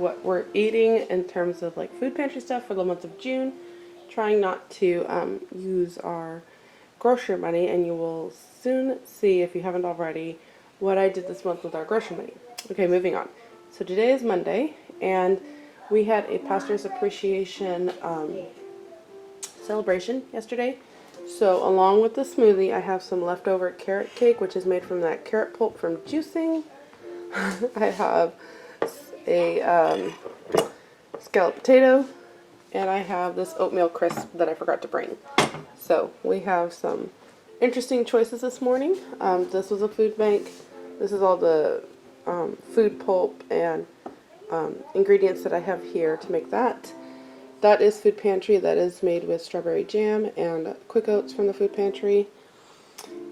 what we're eating in terms of like food pantry stuff for the month of June. Trying not to use our grocery money, and you will soon see, if you haven't already, what I did this month with our grocery money. Okay, moving on. So today is Monday, and we had a pastor's appreciation celebration yesterday. So along with the smoothie, I have some leftover carrot cake, which is made from that carrot pulp from juicing. I have a scalloped potato, and I have this oatmeal crisp that I forgot to bring. So we have some interesting choices this morning. This was a food bank. This is all the food pulp and ingredients that I have here to make that. That is Food Pantry. That is made with strawberry jam and quick oats from the Food Pantry.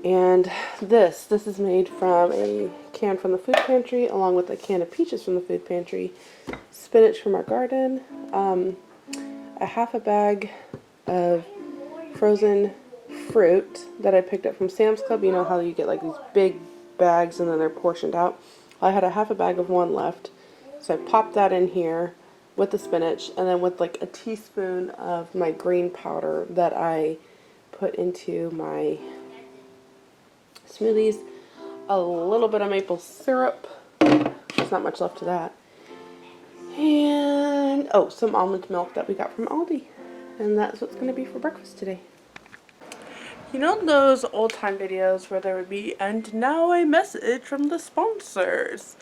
And this is made from a can from the Food Pantry, along with a can of peaches from the Food Pantry, spinach from our garden, a half a bag of frozen fruit that I picked up from Sam's Club. You know how you get like these big bags and then they're portioned out. I had a half a bag of one left, so I popped that in here with the spinach, and then with like a teaspoon of my green powder that I put into my smoothies, a little bit of maple syrup, there's not much left of that, and some almond milk that we got from Aldi. And that's what's going to be for breakfast today. You know those old time videos where there would be, and now a message from the sponsors?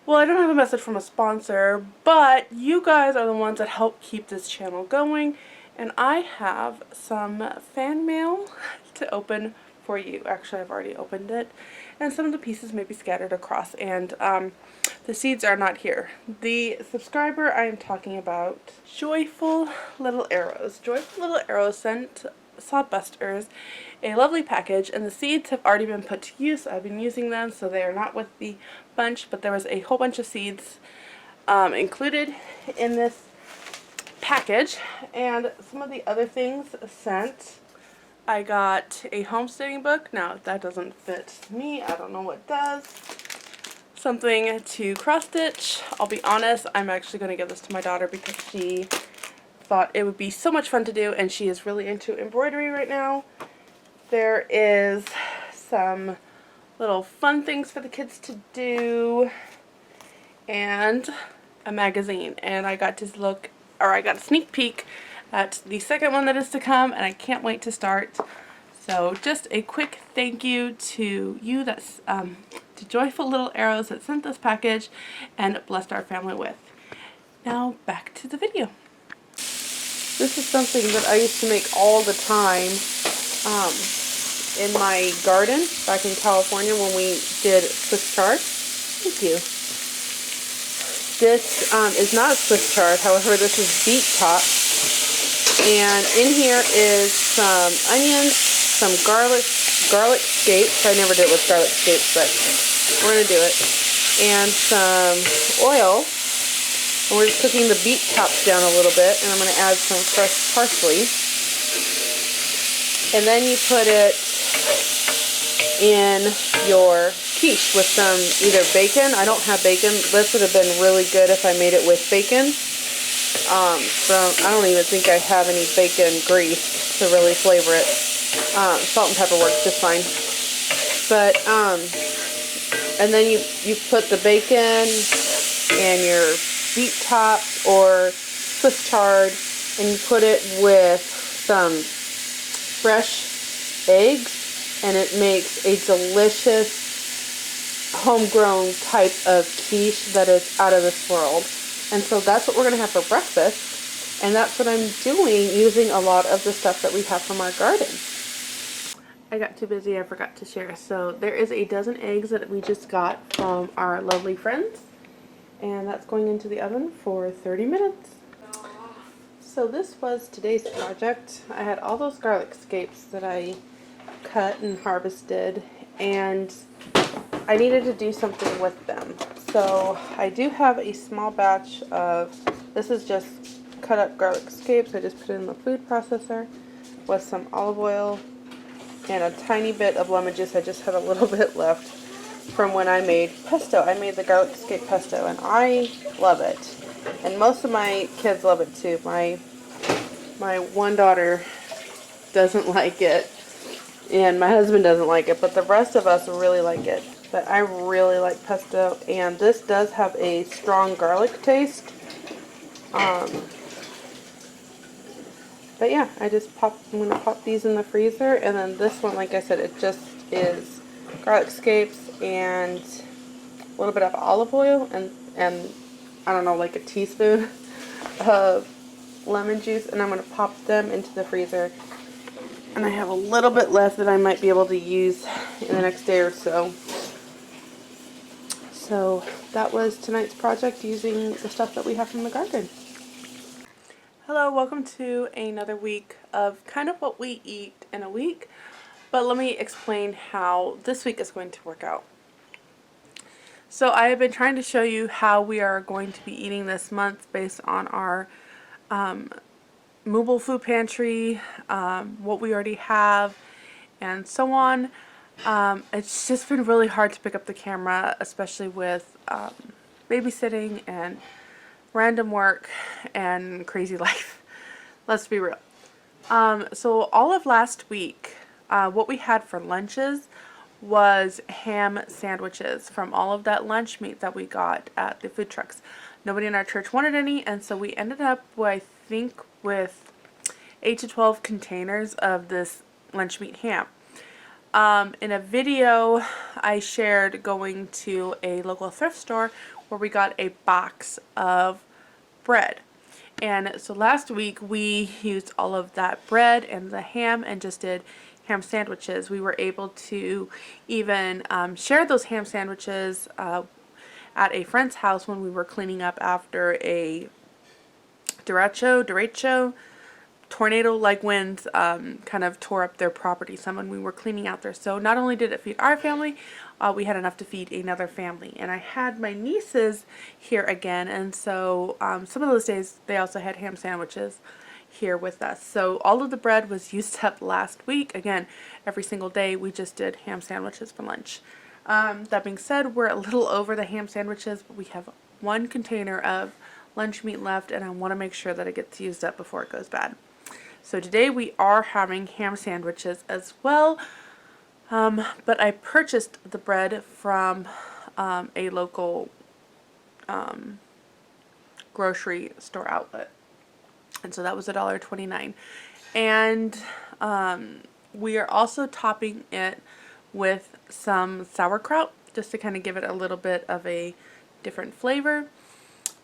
Well, I don't have a message from a sponsor, but you guys are the ones that help keep this channel going, and I have some fan mail to open for you. Actually, I've already opened it, and some of the pieces may be scattered across, and the seeds are not here. The subscriber I am talking about, Joyful Little Arrows. Joyful Little Arrows sent Sawbusters a lovely package, and the seeds have already been put to use. I've been using them, so they are not with the bunch, but there was a whole bunch of seeds included in this package. And some of the other things sent, I got a homesteading book. Now, if that doesn't fit me, I don't know what does. Something to cross stitch. I'll be honest, I'm actually going to give this to my daughter because she thought it would be so much fun to do, and she is really into embroidery right now. There is some little fun things for the kids to do, and a magazine. And I got a sneak peek at the second one that is to come, and I can't wait to start. So just a quick thank you to you, that's to Joyful Little Arrows that sent this package and blessed our family with. Now back to the video. This is something that I used to make all the time in my garden back in California when we did Swiss chard. Thank you. This is not Swiss chard, however, this is beet top. And in here is some onions, some garlic scapes. I never did it with garlic scapes, but we're going to do it. And some oil. And we're just cooking the beet tops down a little bit, and I'm going to add some fresh parsley. And then you put it in your quiche with some either bacon. I don't have bacon. This would have been really good if I made it with bacon. I don't even think I have any bacon grease to really flavor it. Salt and pepper works just fine. But and then you put the bacon and your beet tops or Swiss chard, and you put it with some fresh eggs, and it makes a delicious homegrown type of quiche that is out of this world. And so that's what we're going to have for breakfast, and that's what I'm doing, using a lot of the stuff that we have from our garden. I got too busy, I forgot to share. So there is a dozen eggs that we just got from our lovely friends, and that's going into the oven for 30 minutes. So this was today's project. I had all those garlic scapes that I cut and harvested, and I needed to do something with them. So I do have a small batch of, this is just cut up garlic scapes. I just put it in the food processor with some olive oil and a tiny bit of lemon juice. I just had a little bit left from when I made pesto. I made the garlic scape pesto, and I love it. And most of my kids love it too. My one daughter doesn't like it, and my husband doesn't like it, but the rest of us really like it. But I really like pesto, and this does have a strong garlic taste. But yeah, I'm gonna pop these in the freezer, and then this one, like I said, it just is garlic scapes and a little bit of olive oil and I don't know, like a teaspoon of lemon juice, and I'm gonna pop them into the freezer. And I have a little bit left that I might be able to use in the next day or so. So that was tonight's project, using the stuff that we have from the garden. Hello, welcome to another week of kind of what we eat in a week, but let me explain how this week is going to work out. So I have been trying to show you how we are going to be eating this month based on our Mobile Food Pantry, what we already have, and so on. It's just been really hard to pick up the camera, especially with babysitting and random work and crazy life. Let's be real. So all of last week, what we had for lunches was ham sandwiches from all of that lunch meat that we got at the food trucks. Nobody in our church wanted any, and so we ended up with, I think, with 8 to 12 containers of this lunch meat ham. In a video I shared going to a local thrift store where we got a box of bread. And so last week we used all of that bread and the ham and just did ham sandwiches. We were able to even share those ham sandwiches at a friend's house when we were cleaning up after a derecho, tornado-like winds kind of tore up their property some when we were cleaning out there. So not only did it feed our family, we had enough to feed another family. And I had my nieces here again, and so some of those days they also had ham sandwiches here with us. So all of the bread was used up last week. Again, every single day we just did ham sandwiches for lunch. That being said, we're a little over the ham sandwiches, but we have one container of lunch meat left, and I want to make sure that it gets used up before it goes bad. So today we are having ham sandwiches as well, but I purchased the bread from a local grocery store outlet, and so that was $1.29. And we are also topping it with some sauerkraut, just to kind of give it a little bit of a different flavor.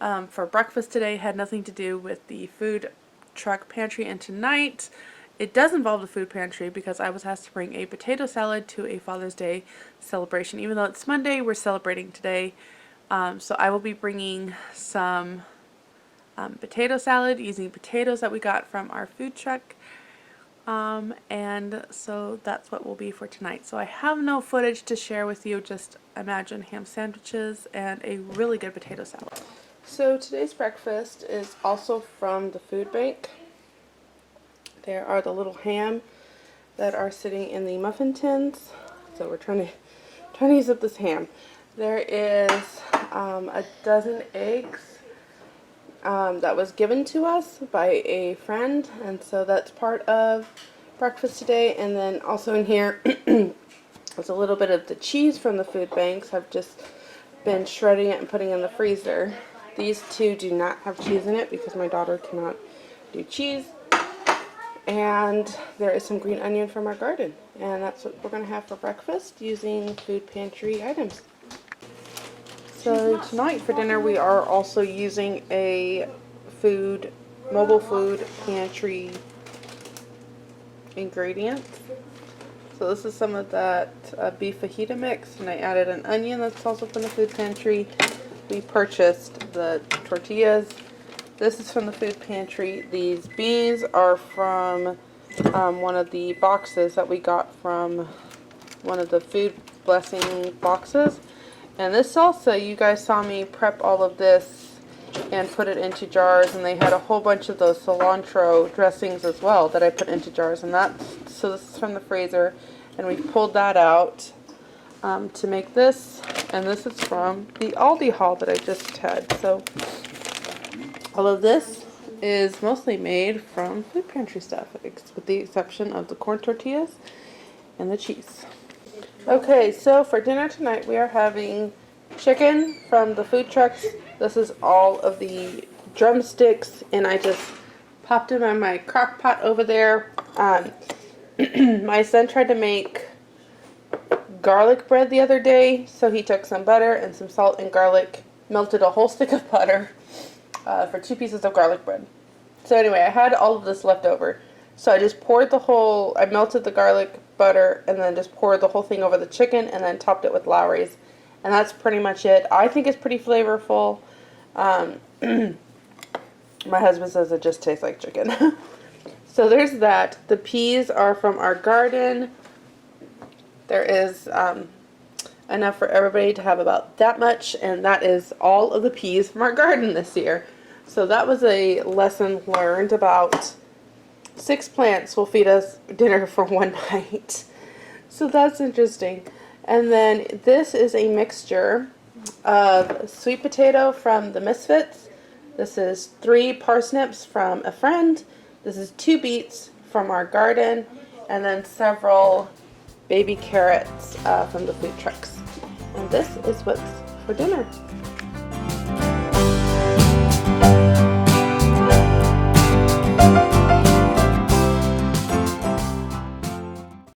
For breakfast today had nothing to do with the food truck pantry, and tonight it does involve the food pantry because I was asked to bring a potato salad to a Father's Day celebration. Even though it's Monday, we're celebrating today. So I will be bringing some potato salad using potatoes that we got from our food truck. And so that's what will be for tonight. So I have no footage to share with you, just imagine ham sandwiches and a really good potato salad. So today's breakfast is also from the food bank. There are the little ham that are sitting in the muffin tins. So we're trying to use up this ham. There is a dozen eggs that was given to us by a friend, and so that's part of breakfast today. And then also in here there's a little bit of the cheese from the food banks. I've just been shredding it and putting it in the freezer. These two do not have cheese in it because my daughter cannot do cheese. And there is some green onion from our garden. And that's what we're going to have for breakfast using food pantry items. So tonight for dinner we are also using a Mobile Food Pantry ingredients. So this is some of that beef fajita mix, and I added an onion that's also from the food pantry. We purchased the tortillas. This is from the food pantry. These beans are from one of the boxes that we got from one of the food blessing boxes. And this salsa, you guys saw me prep all of this and put it into jars, and they had a whole bunch of those cilantro dressings as well that I put into jars. And so this is from the freezer, and we pulled that out to make this. And this is from the Aldi haul that I just had. So All of this is mostly made from food pantry stuff, with the exception of the corn tortillas and the cheese. Okay, so for dinner tonight we are having chicken from the food trucks. This is all of the drumsticks, and I just popped them in my crock pot over there. My son tried to make garlic bread the other day, so he took some butter and some salt and garlic, melted a whole stick of butter for 2 pieces of garlic bread. So anyway, I had all of this left over. So I just poured I melted the garlic butter and then just poured the whole thing over the chicken and then topped it with Lowry's. And that's pretty much it. I think it's pretty flavorful. My husband says it just tastes like chicken. So there's that. The peas are from our garden. There is enough for everybody to have about that much, and that is all of the peas from our garden this year. So that was a lesson learned about 6 plants will feed us dinner for one night. So that's interesting. And then this is a mixture of sweet potato from the Misfits. This is 3 parsnips from a friend. This is 2 beets from our garden. And then several baby carrots from the food trucks. And this is what's for dinner.